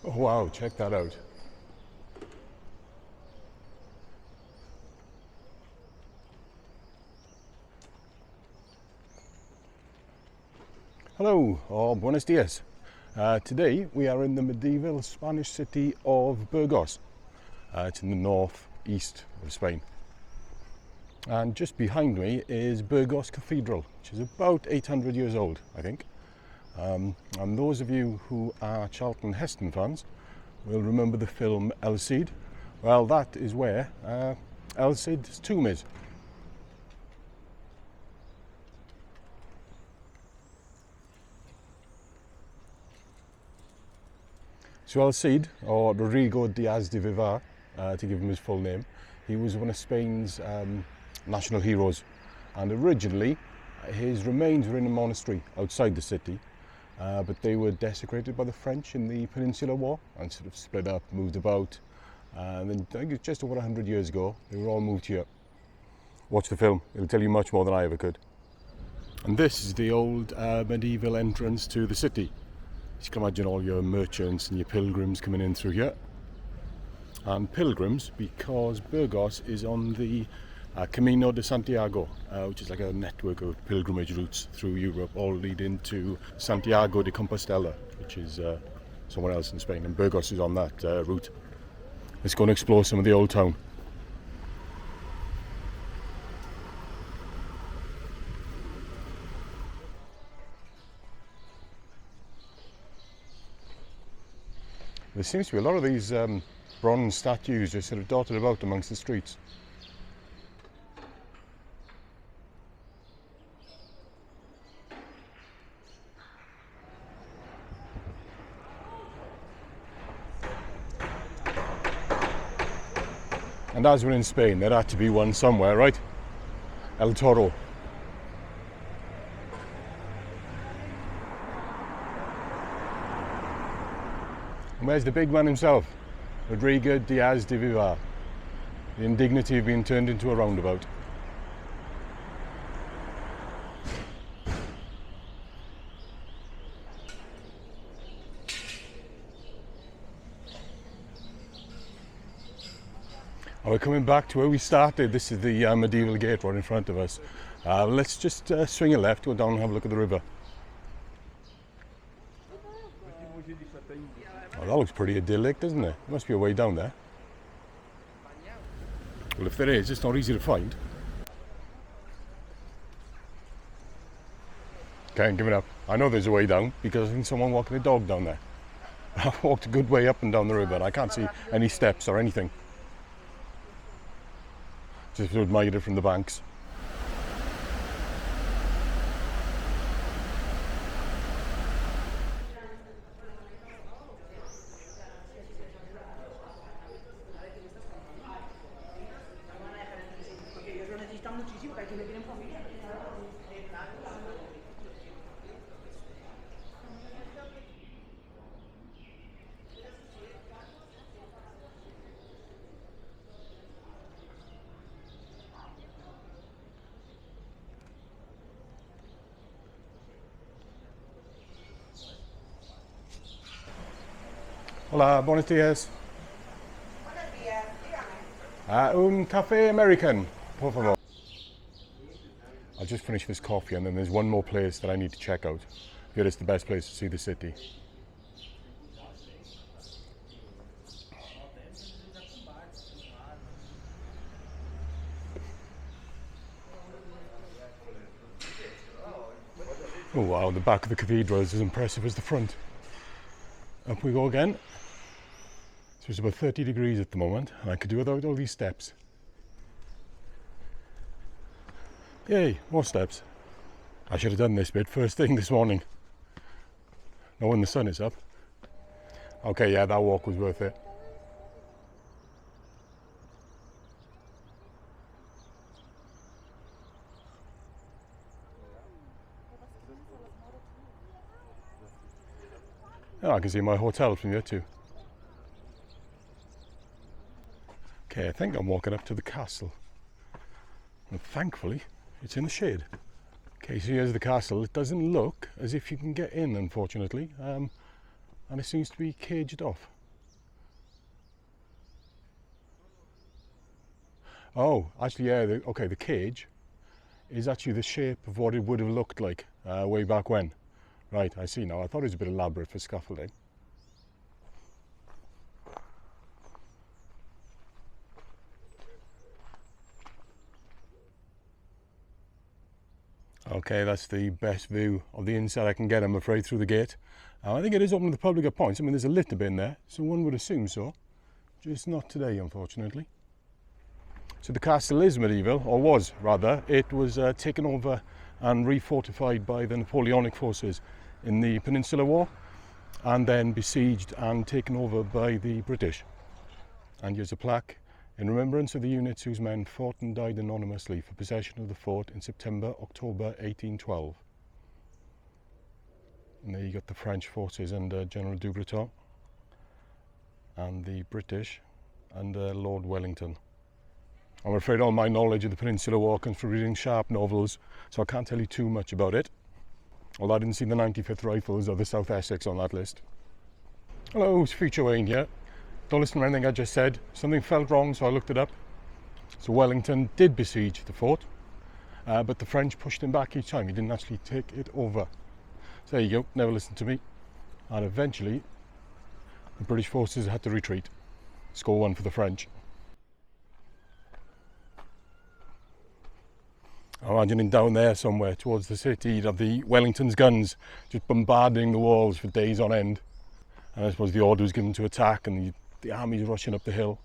Oh wow, check that out. Hello, or buenos dias. Today we are in the medieval Spanish city of Burgos. It's in the northeast of Spain. And just behind me is Burgos Cathedral, which is about 800 years old, I think. And those of you who are Charlton Heston fans will remember the film El Cid. Well, that is where El Cid's tomb is. So El Cid, or Rodrigo Diaz de Vivar, to give him his full name, he was one of Spain's national heroes. And originally, his remains were in a monastery outside the city, but they were desecrated by the French in the Peninsular War and sort of split up, moved about. And then I think it was just over 100 years ago, they were all moved here. Watch the film, it'll tell you much more than I ever could. And this is the old medieval entrance to the city. You can imagine all your merchants and your pilgrims coming in through here. And pilgrims because Burgos is on the Camino de Santiago, which is like a network of pilgrimage routes through Europe, all leading to Santiago de Compostela, which is somewhere else in Spain, and Burgos is on that route. Let's go and explore some of the old town. There seems to be a lot of these bronze statues just sort of dotted about amongst the streets. And as we're in Spain, there had to be one somewhere, right? El Toro. And where's the big man himself? Rodrigo Diaz de Vivar. The indignity of being turned into a roundabout. We're coming back to where we started. This is the medieval gate right in front of us. Let's just swing a left, go down and have a look at the river. Oh, that looks pretty idyllic, doesn't it? There must be a way down there. Well, if there is, it's not easy to find. Okay, I'm giving up. I know there's a way down because I've seen someone walking a dog down there. I've walked a good way up and down the river and I can't see any steps or anything. Just admired it from the banks. Hola, buenos días. Buenos días, dígame. Un café American, por favor. I'll just finish this coffee and then there's one more place that I need to check out. Here is the best place to see the city. Oh wow, the back of the cathedral is as impressive as the front. Up we go again. So it's about 30 degrees at the moment and I could do without all these steps. Yay, more steps. I should have done this bit first thing this morning. Not when the sun is up. Okay, yeah, that walk was worth it. Oh, I can see my hotel from here too. Okay, I think I'm walking up to the castle. And thankfully, it's in the shade. Okay, so here's the castle. It doesn't look as if you can get in, unfortunately. and it seems to be caged off. Oh, actually, yeah, the cage is actually the shape of what it would have looked like way back when. Right, I see now. I thought it was a bit elaborate for scaffolding. Okay, that's the best view of the inside I can get, I'm afraid, through the gate. I think it is open to the public at points. I mean, there's a little bit in there, so one would assume so. Just not today, unfortunately. So the castle is medieval, or was rather. It was taken over and refortified by the Napoleonic forces in the Peninsular War, and then besieged and taken over by the British. And here's a plaque in remembrance of the units whose men fought and died anonymously for possession of the fort in October 1812. And there you got the French forces under General du Breton, and the British under Lord Wellington. I'm afraid all my knowledge of the Peninsular War comes from reading sharp novels, so I can't tell you too much about it. Although I didn't see the 95th Rifles or the South Essex on that list. Hello, it's Future Wayne here. Don't listen to anything I just said. Something felt wrong, so I looked it up. So Wellington did besiege the fort, but the French pushed him back each time. He didn't actually take it over. So there you go, never listened to me. And eventually, the British forces had to retreat. Score one for the French. I'm imagining down there somewhere towards the city, you'd have the Wellington's guns just bombarding the walls for days on end. And I suppose the order was given to attack, and the army's rushing up the hill.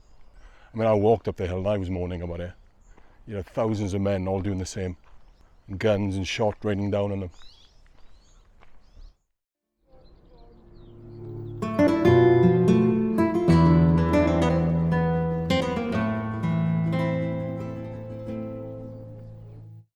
I mean, I walked up the hill and I was moaning about it. You know, thousands of men all doing the same, and guns and shot raining down on them.